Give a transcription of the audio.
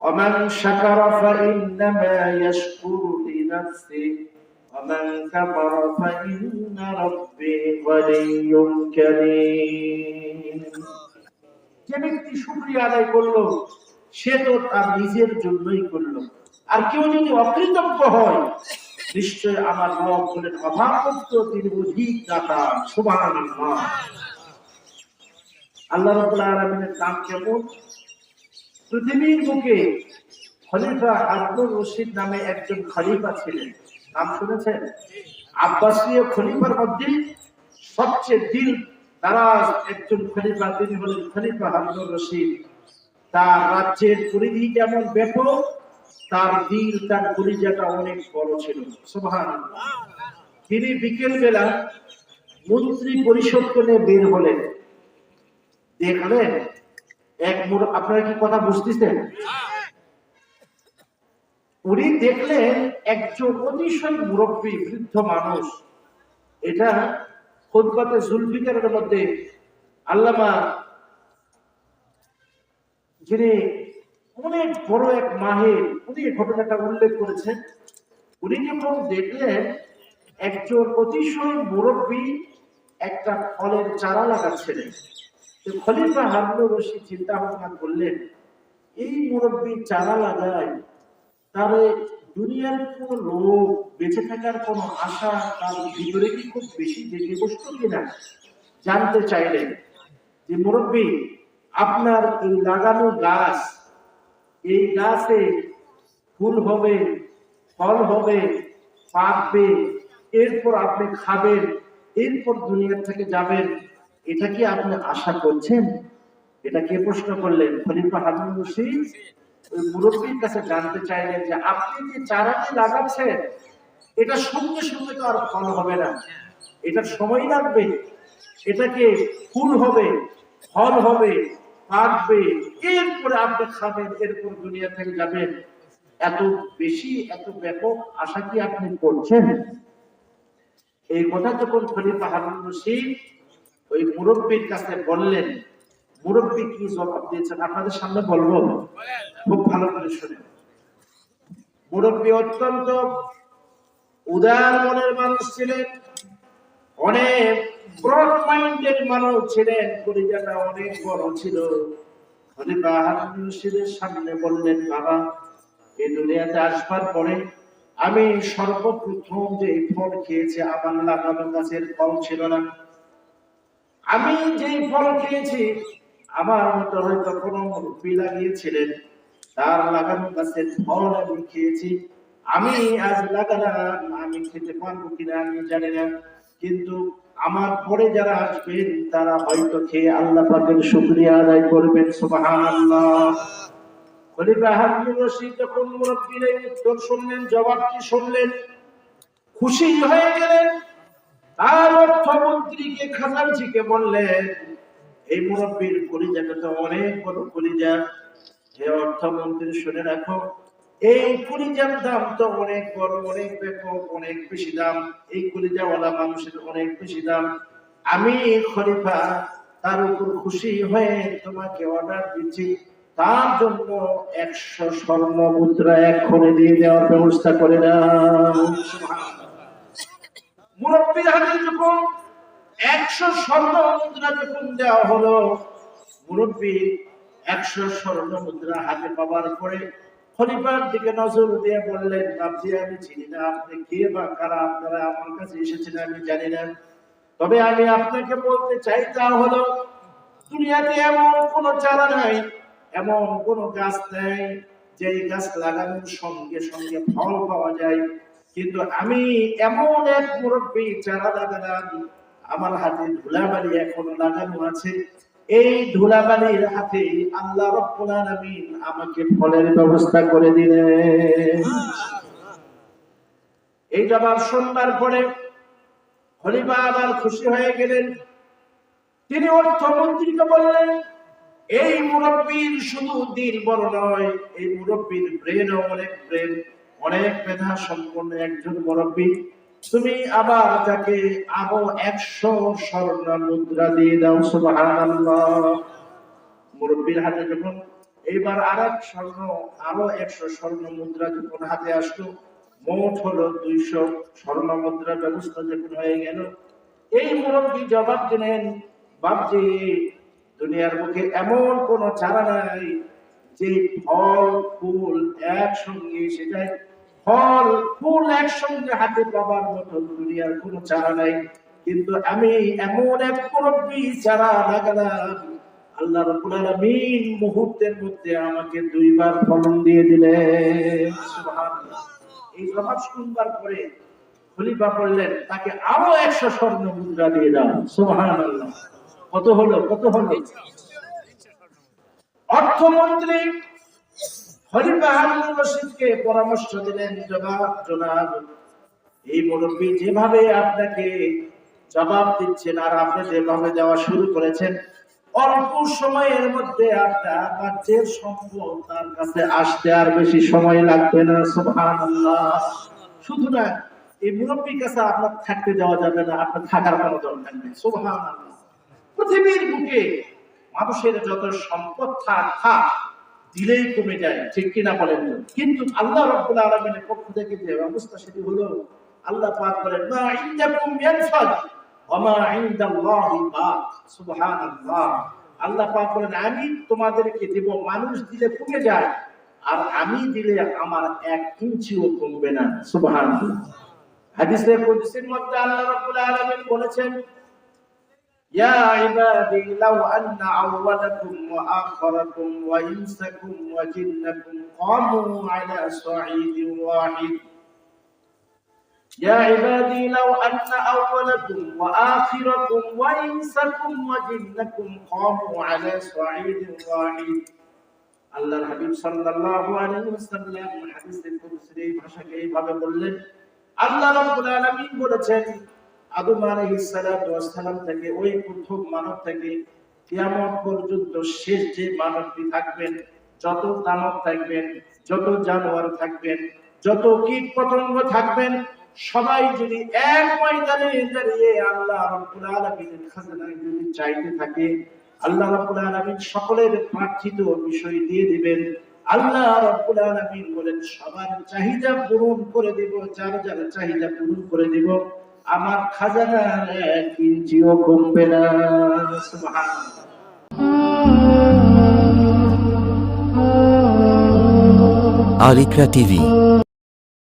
ومن شكر فإنما يشكر لنفسه ومن كفر فإن ربي غني كريم। যে ব্যক্তি শুকরিয়া আদায় করলো সে তো তার নিজের জন্যই করলো, আর কেউ যদি অকৃতজ্ঞ হয় নিশ্চয় আমার রব বলেন অভাবমুক্ত, তিনি অধিক দাতা। সুবহানাল্লাহ। আল্লাহ রাব্বুল আলামিনের নাম কেমন? পৃথিবীর বুকে খলিফা হারুনুর রশিদ নামে একজন খলিফা ছিলেন, নাম শুনেছেন? আব্বাসীয় খলিফার মধ্যে সবচেয়ে দিল দারাজ একজন খলিফা, তিনি হলেন খলিফা হারুনুর রশিদ। তার রাজ্যের পরিধি যেমন ব্যাপক, তার দিল, তার কলিজাটা অনেক বড় ছিল। সুবহানাল্লাহ। তিনি বিকেল বেলা মন্ত্রী পরিষদ করে বের হলেন, দেখলেন আপনারা কি কথা বুঝতেছেন? উনি দেখলেন একজন অতিশয় মুরব্বী বৃদ্ধ মানুষ। এটা খুতবাতে জুলফিকারের মধ্যে আল্লামা, যিনি অনেক বড় এক মাহির, উনি এই ঘটনাটা উল্লেখ করেছেন। উনি যখন দেখলেন একজন অতিশয় মুরব্বী একটা ফলের চারা লাগাচ্ছিলেন, খলিফা হারুনুর রশিদ চিন্তা ভাবনা করলেন, এই মুরব্বী চারা লাগায়, তার দুনিয়ার কোন লোক, বেঁচে থাকার কোন আশা তার ভিতরে কি খুব বেশি জেগে বসত কিনা। জানতে চাইলেন যে মুরব্বী, আপনার এই লাগানো গাছ, এই গাছে ফুল হবে, ফল হবে, পাকবে, এরপর আপনি খাবেন, এরপর দুনিয়া থেকে যাবেন, এটা কি আপনি আশা করছেন? এটা কে প্রশ্ন করলেন? খলিফা হারুনুর রশিদ ওই মুরব্বীর কাছে জানতে চাইলেন যে আপনি যে চারাটি লাগাচ্ছেন, এটা সঙ্গে সঙ্গে তো আর ফল হবে না, এটার সময় লাগবে, এটাকে ফুল হবে, ফল হবে, পাকবে, এরপরে আপনি খাবেন, এরপর দুনিয়া থেকে যাবেন, এত বেশি, এত ব্যাপক আশা কি আপনি করছেন? এই কথা যখন খলিফা হারুনুর রশিদ ওই মুরব্বীর কাছে বললেন, মুরব্বী কি জবাব দিয়েছেন আপনাদের সামনে বলবো, খুব ভালো করে শুনেন। মুরব্বী অত্যন্ত উদার মনের মানুষ ছিলেন, অনেক ব্রড মাইন্ডের মানুষ ছিলেন, কলিজাটা অনেক বড় ছিল। খলিফা হারুনুর রশিদের সামনে বললেন, বাবা, এই দুনিয়াতে আসবার পরে আমি সর্বপ্রথম যে ফল খেয়েছি, আমার লাগানো গাছের ফল ছিল না। আমি যেই ফল খেয়েছি, আমার মতো হয়তো কোনো মুরব্বী লাগিয়েছিলেন, তার লাগানো গাছের ফল আমি খেয়েছি। আমি আজ লাগালাম, আমি খেতে পারবো কিনা আমি জানি না, কিন্তু আমার পরে যারা আসবেন তারা হয়তো খেয়ে আল্লাহ পাকের শুকরিয়া আদায় করবেন। সুবহানাল্লাহ। খলিফা হারুনুর রশিদ যখন মুরব্বীর এই উত্তর শুনলেন, জবাবটি শুনলেন, খুশি হয়ে গেলেন। তার অর্থমন্ত্রীকে, খাজানচিকে বললেন, এই মুরব্বীর কলিজাটা তো অনেক বড় কলিজা, হে অর্থমন্ত্রী শুনে রাখো, এই কলিজার দাম তো অনেক বড়, অনেক ব্যাপক, অনেক বেশি দাম, এই কলিজাওয়ালা মানুষের অনেক বেশি দাম। আমি খলিফা তার উপর খুশি হয়ে তোমাকে অর্ডার দিচ্ছি, তার জন্য 100 স্বর্ণ মুদ্রা এক্ষণে দিয়ে দেওয়ার ব্যবস্থা করে দাও। মুরব্বীর হাতে যখন 100 স্বর্ণ মুদ্রা যখন দেওয়া হলো, মুরব্বী 100 স্বর্ণ মুদ্রা হাতে পাওয়ার পরে খলিফার দিকে নজর দিয়ে বললেন, বাপজি, আমি চিনি না আপনি কে বা কারা, আপনারা আমার কাছে এসেছেন আমি জানি না, তবে আমি আপনাকে বলতে চাই তা হলো, দুনিয়াতে এমন কোন চারা নাই, এমন কোন গাছ নেই যে গাছ লাগানোর সঙ্গে সঙ্গে ফল পাওয়া যায়, কিন্তু আমি এমন এক মুরব্বী চারা লাগালাম, আমার হাতে ধুলাবালি এখনো লাগানো আছে, এই ধুলাবালির হাতে আল্লাহ রাব্বুল আলামিন আমাকে ফলের ব্যবস্থা করে দিলেন। এই জবাব শুনবার পরে খলিফা আবার খুশি হয়ে গেলেন। তিনি অর্থমন্ত্রীকে বললেন, এই মুরব্বীর শুধু দিল বড় নয়, এই মুরব্বীর ব্রেনও অনেক ব্রেন, অনেক মেধা সম্পন্ন একজন মুরব্বী, তুমি আবার তাকে আরো 100 স্বর্ণ মুদ্রা দিয়ে দাও। সুবহানাল্লাহ। মুরব্বীর হাতে যখন এইবার আরো 100 স্বর্ণ মুদ্রা যখন হাতে আসলো, মোট হলো 200 স্বর্ণ মুদ্রার ব্যবস্থা যখন হয়ে গেল, এই মুরব্বী জবাব দিলেন, বাপজি, দুনিয়ার বুকে এমন কোন চারা নাই যে ফল ফুল একসঙ্গে এসে যায়, ফল ফুল একসঙ্গে হাতে পাবার মতো দুনিয়ার কোন চারা নাই, কিন্তু আমি এমন এক মুরব্বী চারা লাগালাম, আল্লাহ রাব্বুল আলামিন মুহূর্তের মধ্যে আমাকে 2 বার ফলন দিয়ে দিলেন। সুবহানাল্লাহ। এই জবাব শুনবার পরে খলিফা বললেন, তাকে আরো 100 স্বর্ণ মুদ্রা দিয়ে দাও। সুবহানাল্লাহ। কত হলো? অর্থমন্ত্রী খলিফা হারুনুর রশিদকে পরামর্শ দিলেন, জনাব, এই মুরব্বী যেভাবে আপনাকে জবাব দিচ্ছেন আর আপনি যেভাবে দেওয়া শুরু করেছেন, অল্প সময়ের মধ্যে আপনার রাজ্যের সম্পদ তার কাছে আসতে আর বেশি সময় লাগবে না। সুবহানাল্লাহ। শুধু না, এই মুরব্বীর কাছে আপনার থাকতে দেওয়া যাবে না, আপনার থাকার কোনো দরকার নেই। সুবহানাল্লাহ। পৃথিবীর বুকে মানুষের যত সম্পদ থাক দিলেই কমে যায়, ঠিক কিনা বলেন? কিন্তু আল্লাহ রাব্বুল আলামিনের পক্ষ থেকে যে ব্যবস্থা, সেটি হলো আল্লাহ পাক বলেন, মা ইনদাকুম ইয়ানফাদ ওয়া মা ইনদাল্লাহি বাক। সুবহানাল্লাহ। আল্লাহ পাক বলেন, আমি তোমাদেরকে দেব, মানুষ দিলে কমে যায়, আর আমি দিলে আমার 1 ইঞ্চিও কমবে না। সুবহানাল্লাহ। হাদিসে কুদসির মধ্যে আল্লাহ রাব্বুল আলামিন বলেছেন, يا عبادي لو أن أولكم وآخركم وإنسكم وجنكم قاموا على صعيد واحد يا عبادي لو أن أولكم وآخركم وإنسكم وجنكم قاموا على صعيد واحد আল্লাহর হাবিব সাল্লাল্লাহু আলাইহি ওয়াসাল্লাম হাদিসে কুদসি ভাষাকে এইভাবে বললেন, আল্লাহ রাব্বুল আলামিন বলেছেন, আদম আলাইহিস সালাতু ওয়াস সালাম থেকে, ওই প্রথম মানব থেকে কিয়ামত পর্যন্ত শেষ যে মানবটি থাকবেন, যত দানব থাকবেন, যত জানোয়ার থাকবেন, যত কীট পতঙ্গ থাকবেন, সবাই যদি এক ময়দানে দাঁড়িয়ে আল্লাহ রাব্বুল আলামিনের খাজানায় যদি চাইতে থাকে, আল্লাহ রাব্বুল আলামিন সকলের প্রার্থিত বিষয় দিয়ে দিবেন। আল্লাহ রাব্বুল আলামিন বলেন, সবার চাহিদা পূরণ করে দেব, যার যার চাহিদা পূরণ করে দেব, আমার খাজানার 1 ইঞ্চিও কমবে না। সুবহানাল্লাহ। আল ইকরা টিভি।